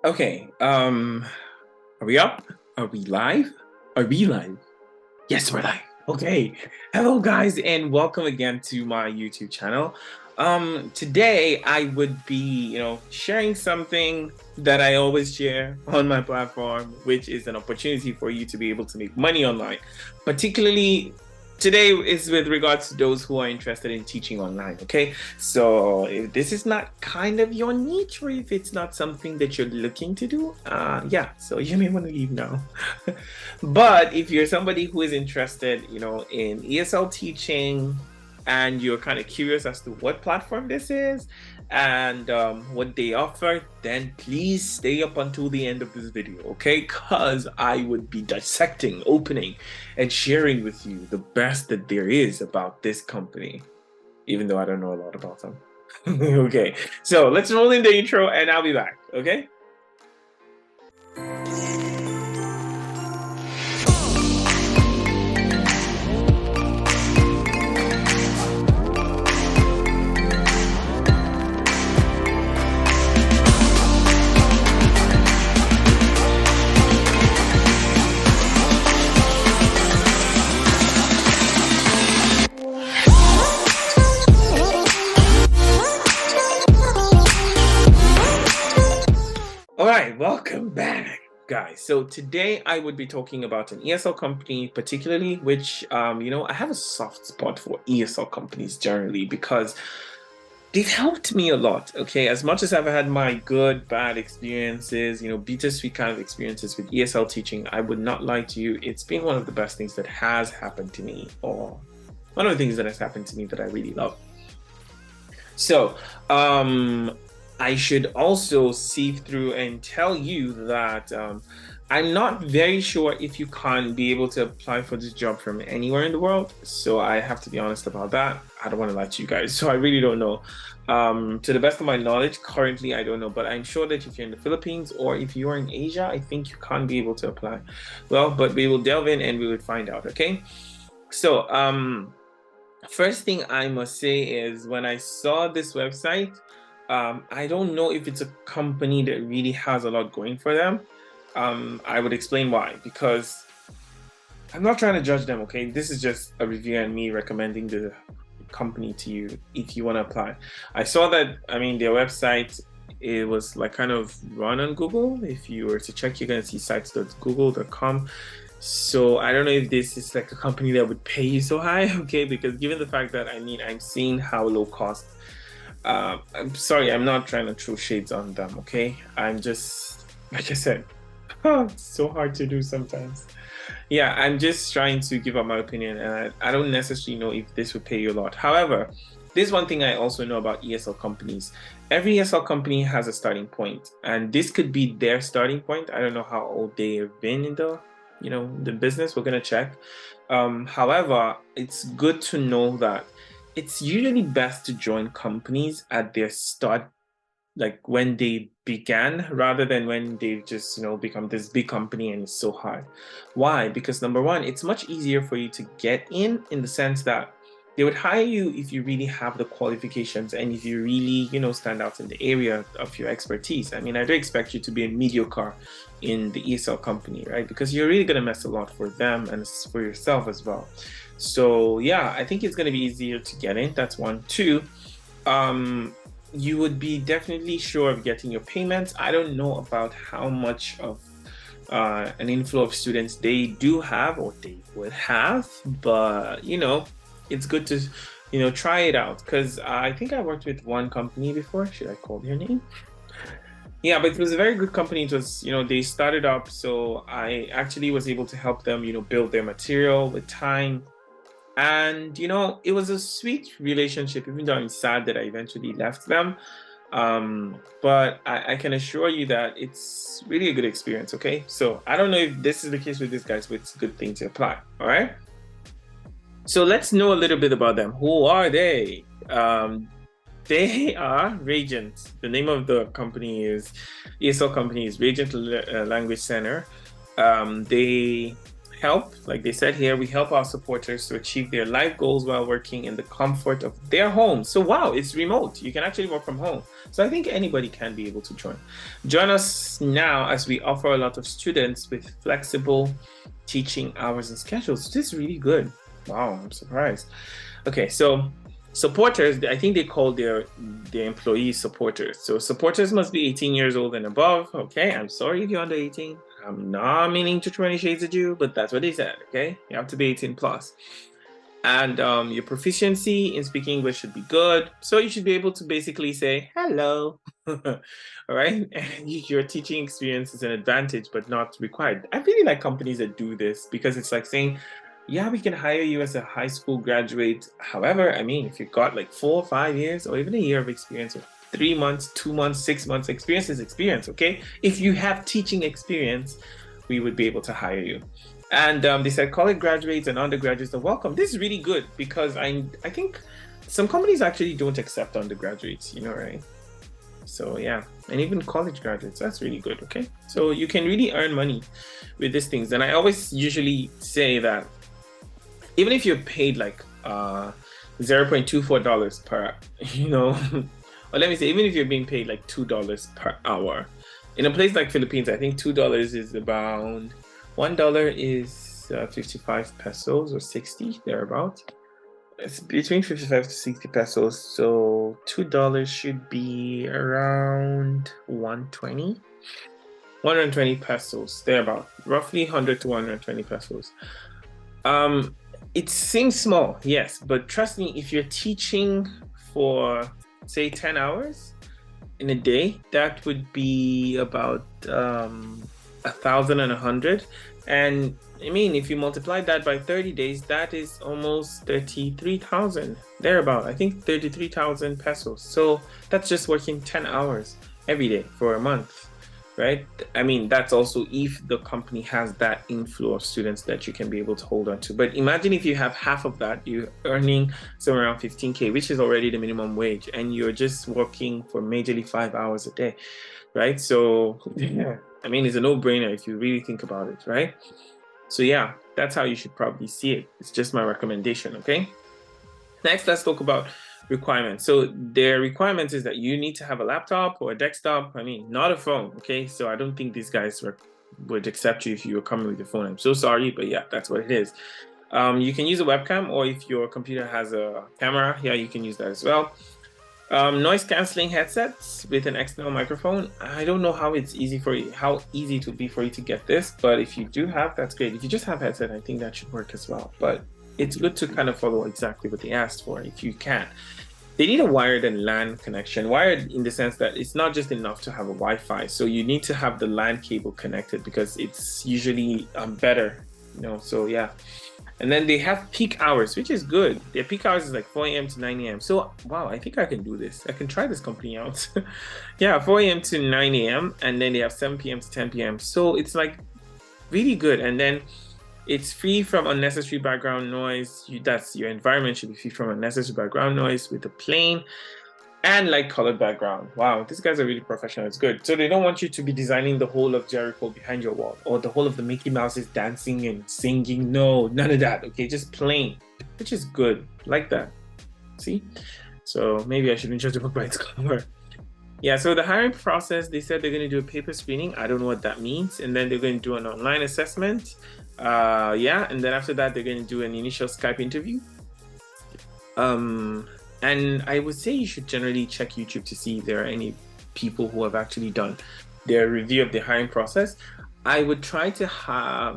Okay, are we up? Are we live? Are we live? Yes, we're live. Okay. Hello guys and welcome again to my YouTube channel. Today I would be, sharing something that I always share on my platform, which is an opportunity for you to be able to make money online. Particularly today is with regards to those who are interested in teaching online, okay? So if this is not kind of your niche, or if it's not something that you're looking to do, yeah, so you may want to leave now. But if you're somebody who is interested, in ESL teaching, and you're kind of curious as to what platform this is and what they offer, then please stay up until the end of this video, okay? Because I would be dissecting, opening, and sharing with you the best that there is about this company, even though I don't know a lot about them. Okay, so let's roll in the intro and I'll be back, okay? All right, welcome back, guys. So today I would be talking about an ESL company, particularly, which, I have a soft spot for ESL companies generally because they've helped me a lot, okay? As much as I've had my good, bad experiences, bittersweet kind of experiences with ESL teaching, I would not lie to you. It's been one of the best things that has happened to me, or one of the things that has happened to me that I really love. So, I should also sieve through and tell you that I'm not very sure if you can be able to apply for this job from anywhere in the world. So I have to be honest about that. I don't want to lie to you guys. So I really don't know. To the best of my knowledge, currently, I don't know. But I'm sure that if you're in the Philippines or if you are in Asia, I think you can't be able to apply. Well, but we will delve in and we will find out, okay? So first thing I must say is when I saw this website, I don't know if it's a company that really has a lot going for them. I would explain why, because I'm not trying to judge them, okay? This is just a review and me recommending the company to you if you want to apply. I saw that, their website, it was like kind of run on Google. If you were to check, you're going to see sites.google.com. So I don't know if this is like a company that would pay you so high, okay? Because given the fact that, I'm seeing how low cost, I'm sorry, I'm not trying to throw shades on them, okay? I'm just, like I said, it's so hard to do sometimes. Yeah, I'm just trying to give up my opinion, and I don't necessarily know if this would pay you a lot. However, there's one thing I also know about ESL companies. Every ESL company has a starting point, and this could be their starting point. I don't know how old they have been in the business. We're gonna check. However, it's good to know that it's usually best to join companies at their start, like when they began, rather than when they've just, become this big company and it's so hard. Why? Because number one, it's much easier for you to get in the sense that they would hire you if you really have the qualifications and if you really, stand out in the area of your expertise. I do expect you to be a mediocre in the ESL company, right? Because you're really going to mess a lot for them and for yourself as well. So yeah, I think it's going to be easier to get in. That's one. Two, you would be definitely sure of getting your payments. I don't know about how much of an inflow of students they do have or they would have, but it's good to try it out, because I think I worked with one company before. Should I call their name? Yeah, but it was a very good company. It was, they started up, so I actually was able to help them, build their material with time. And, it was a sweet relationship, even though I'm sad that I eventually left them. But I can assure you that it's really a good experience, okay? So I don't know if this is the case with these guys, but it's a good thing to apply, all right? So let's know a little bit about them. Who are they? They are Radiant. The name of the company is ESL Companies, Radiant Language Center. They help, like they said here, we help our supporters to achieve their life goals while working in the comfort of their home. So wow, it's remote. You can actually work from home. So I think anybody can be able to join. Join us now as we offer a lot of students with flexible teaching hours and schedules. This is really good. Wow, I'm surprised. Okay, so supporters, I think they call their employees supporters. So supporters must be 18 years old and above. Okay, I'm sorry if you're under 18. I'm not meaning to 20 shades of you, but that's what they said. Okay, you have to be 18 plus. And your proficiency in speaking English should be good. So you should be able to basically say hello. All right. And your teaching experience is an advantage, but not required. I really like companies that do this because it's like saying, yeah, we can hire you as a high school graduate. However, I mean, if you've got like 4 or 5 years or even a year of experience, or 3 months, 2 months, 6 months, experience is experience. Okay. If you have teaching experience, we would be able to hire you. And they said college graduates and undergraduates are welcome. This is really good because I think some companies actually don't accept undergraduates, you know, right? So yeah, and even college graduates, that's really good, okay? So you can really earn money with these things. And I always usually say that even if you're paid like $0.24 per, you know, or let me say, even if you're being paid like $2 per hour, in a place like Philippines, I think $2 is about $1 is 55 pesos or 60 thereabouts. It's between 55 to 60 pesos. So $2 should be around 120 pesos thereabout, roughly 100 to 120 pesos. It seems small, yes, but trust me, if you're teaching for say 10 hours in a day, that would be about 1,100. And I mean, if you multiply that by 30 days, that is almost 33,000 thereabout. I think 33,000 pesos. So that's just working 10 hours every day for a month, right? I mean, that's also if the company has that inflow of students that you can be able to hold on to. But imagine if you have half of that, you're earning somewhere around 15K, which is already the minimum wage, and you're just working for majorly 5 hours a day, right? So yeah, I mean, it's a no-brainer if you really think about it, right? So yeah, that's how you should probably see it. It's just my recommendation, okay? Next, let's talk about requirements. So their requirements is that you need to have a laptop or a desktop. I mean, not a phone, okay? So I don't think these guys would accept you if you were coming with your phone. I'm so sorry, but yeah, that's what it is. You can use a webcam, or if your computer has a camera, yeah, you can use that as well. Noise canceling headsets with an external microphone. I don't know how easy it would be for you to get this, but if you do have, that's great. If you just have headset, I think that should work as well. But it's good to kind of follow exactly what they asked for if you can. They need a wired and LAN connection. Wired in the sense that it's not just enough to have a Wi-Fi. So you need to have the LAN cable connected because it's usually better, you know, so yeah. And then they have peak hours, which is good. Their peak hours is like 4 a.m. to 9 a.m. So, wow, I think I can do this. I can try this company out. Yeah, 4 a.m. to 9 a.m. And then they have 7 p.m. to 10 p.m. So it's like really good. And then it's free from unnecessary background noise. Your environment should be free from unnecessary background noise with a plain and light colored background. Wow, these guys are really professional. It's good. So they don't want you to be designing the whole of Jericho behind your wall or the whole of the Mickey Mouse is dancing and singing. No, none of that. Okay, just plain, which is good. Like that. See? So maybe I shouldn't judge a book by its cover. Yeah, so the hiring process, they said they're going to do a paper screening. I don't know what that means. And then they're going to do an online assessment. Yeah, and then after that, they're going to do an initial Skype interview. And I would say you should generally check YouTube to see if there are any people who have actually done their review of the hiring process. I would try to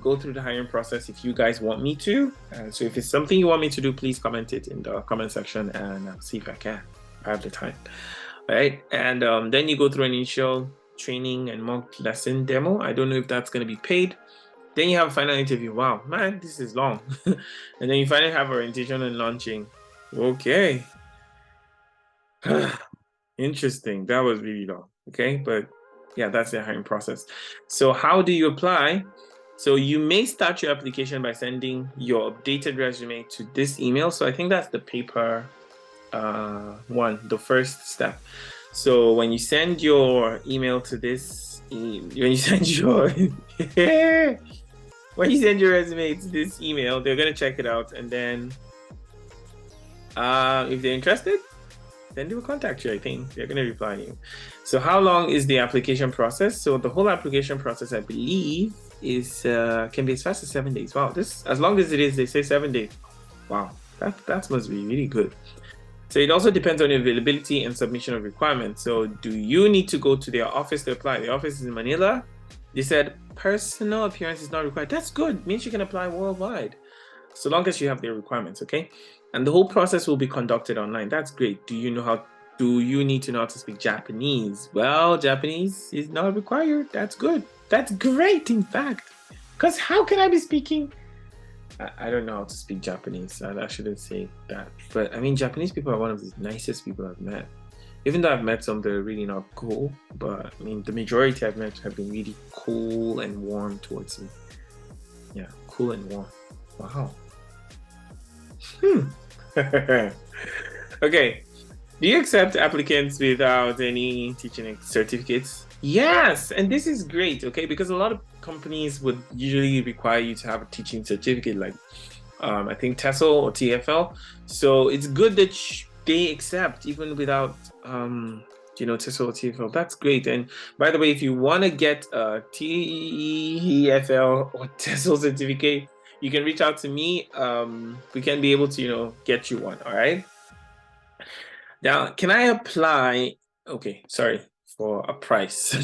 go through the hiring process if you guys want me to. So if it's something you want me to do, please comment it in the comment section and I'll see if I can. I have the time. All right. And then you go through an initial training and mock lesson demo. I don't know if that's going to be paid. Then you have a final interview. Wow, man, this is long. And then you finally have orientation and launching. Okay. Interesting. That was really long. Okay, but yeah, that's the hiring process. So how do you apply? So you may start your application by sending your updated resume to this email. So I think that's the paper one, the first step. So when you send your email to this, when you send your when you send your resume to this email, they're gonna check it out, and then if they're interested, then they will contact you. I think they're gonna reply to you. So how long is the application process? So the whole application process, I believe, is can be as fast as 7 days. Wow, this as long as it is, they say 7 days. Wow, that must be really good. So it also depends on your availability and submission of requirements. So do you need to go to their office to apply? The office is in Manila. They said personal appearance is not required. That's good. It means you can apply worldwide, so long as you have their requirements, okay? And the whole process will be conducted online. That's great. Do you need to know how to speak Japanese? Well, Japanese is not required. That's good. That's great, in fact. Because how can I be speaking? I don't know how to speak Japanese. I shouldn't say that. But I mean, Japanese people are one of the nicest people I've met. Even though I've met some that are really not cool, but I mean, the majority I've met have been really cool and warm towards me. Yeah, cool and warm. Wow. Okay. Do you accept applicants without any teaching certificates? Yes, and this is great, okay, because a lot of companies would usually require you to have a teaching certificate, like I think TESOL or TFL. So it's good that they accept even without TESOL or TFL. That's great. And by the way, if you want to get a TEFL or TESOL certificate, you can reach out to me. We can be able to, get you one. All right. Now, can I apply? Okay, sorry, for a price.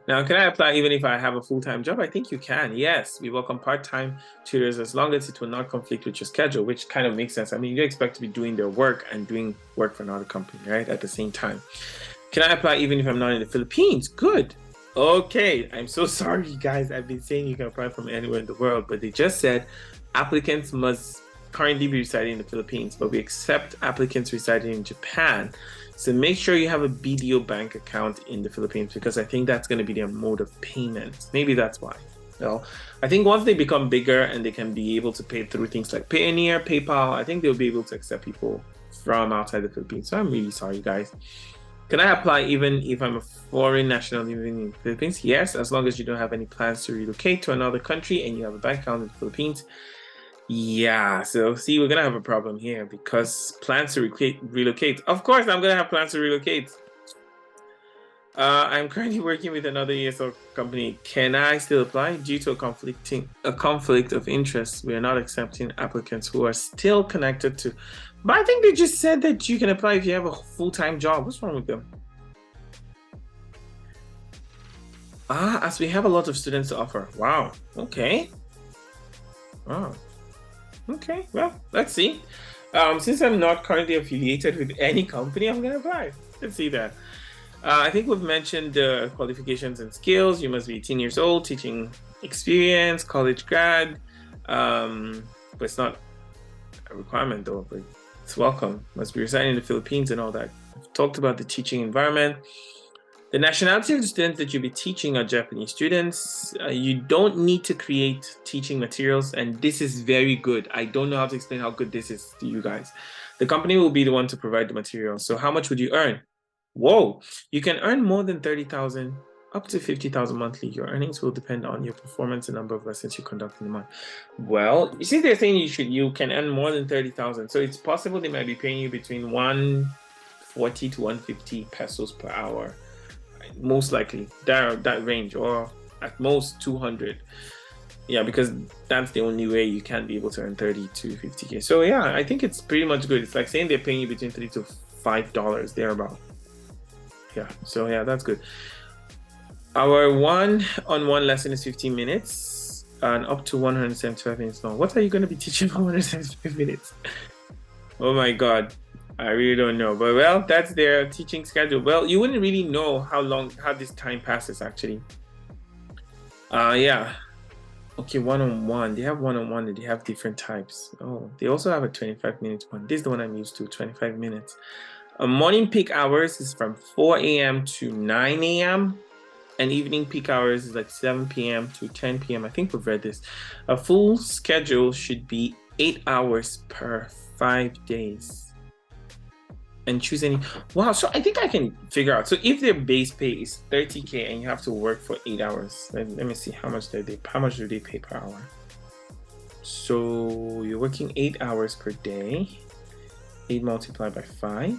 Now, can I apply even if I have a full-time job? I think you can. Yes, we welcome part-time tutors as long as it will not conflict with your schedule, which kind of makes sense. I mean, you expect to be doing their work and doing work for another company, right? At the same time. Can I apply even if I'm not in the Philippines? Good. Okay, I'm so sorry, guys. I've been saying you can apply from anywhere in the world, but they just said applicants must currently be residing in the Philippines, but we accept applicants residing in Japan. So make sure you have a BDO bank account in the Philippines, because I think that's going to be their mode of payment. Maybe that's why. Well, I think once they become bigger and they can be able to pay through things like Payoneer, PayPal, I think they'll be able to accept people from outside the Philippines. So I'm really sorry, guys. Can I apply even if I'm a foreign national living in the Philippines? Yes, as long as you don't have any plans to relocate to another country and you have a bank account in the Philippines. Yeah, so see, we're gonna have a problem here because plans to relocate. Of course, I'm gonna have plans to relocate. I'm currently working with another ESL company. Can I still apply? Due to a conflict of interest, we are not accepting applicants who are still connected to. But I think they just said that you can apply if you have a full-time job. What's wrong with them? As we have a lot of students to offer. Wow. Okay. Wow. Okay, well, let's see. Since I'm not currently affiliated with any company, I'm gonna apply. Let's see that. I think we've mentioned the qualifications and skills. You must be 18 years old, teaching experience, college grad. But it's not a requirement though, but it's welcome. Must be residing in the Philippines and all that. I've talked about the teaching environment. The nationality of the students that you'll be teaching are Japanese students. You don't need to create teaching materials, and this is very good. I don't know how to explain how good this is to you guys. The company will be the one to provide the material. So how much would you earn? Whoa, you can earn more than 30,000, up to 50,000 monthly. Your earnings will depend on your performance and number of lessons you conduct in the month. Well, you see, they're saying you can earn more than 30,000. So it's possible they might be paying you between 140 to 150 pesos per hour. Most likely that range, or at most 200. Yeah, because that's the only way you can be able to earn 30 to 50k. So yeah, I think it's pretty much good. It's like saying they're paying you between $3 to $5 thereabout. Yeah, so yeah, that's good. Our one-on-one lesson is 15 minutes and up to 175 minutes long. What are you going to be teaching for 175 minutes? Oh my god, I really don't know. But well, that's their teaching schedule. Well, you wouldn't really know how this time passes actually. Yeah. Okay, one-on-one. They have one-on-one and they have different types. Oh, they also have a 25-minute one. This is the one I'm used to, 25 minutes. Morning peak hours is from 4 a.m. to 9 a.m. and evening peak hours is like 7 p.m. to 10 p.m. I think we've read this. A full schedule should be 8 hours per 5 days. and choose any. Wow, so I think I can figure out. So if their base pay is 30K and you have to work for 8 hours, let me see how much do they pay per hour. So you're working 8 hours per day. 8 multiplied by 5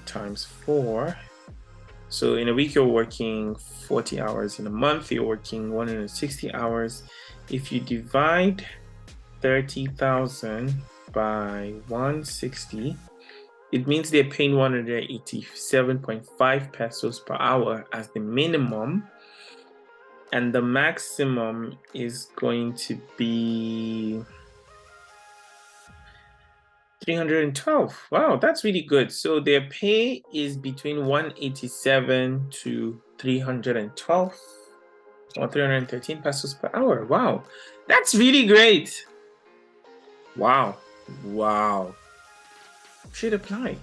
times 4. So in a week you're working 40 hours. In a month you're working 160 hours. If you divide 30,000 by 160, it means they're paying 187.5 pesos per hour as the minimum, and the maximum is going to be 312. Wow, that's really good. So their pay is between 187 to 312 or 313 pesos per hour. Wow, that's really great. Wow. Should apply.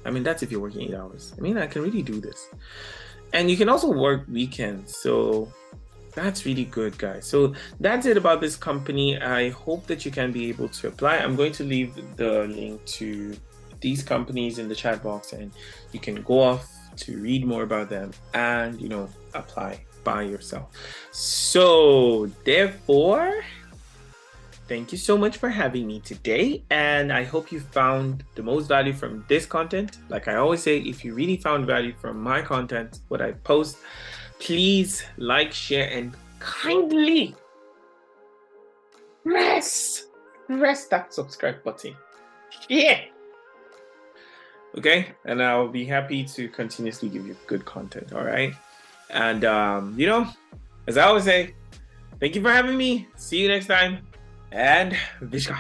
I mean, that's if you're working 8 hours. I mean, I can really do this. And you can also work weekends. So that's really good, guys. So that's it about this company. I hope that you can be able to apply. I'm going to leave the link to these companies in the chat box, and you can go off to read more about them and, you know, apply by yourself. So therefore, thank you so much for having me today, and I hope you found the most value from this content. Like I always say, if you really found value from my content, what I post, please like, share, and kindly press that subscribe button. Yeah. Okay, and I'll be happy to continuously give you good content. All right, and you know, as I always say, thank you for having me. See you next time. And Vishka.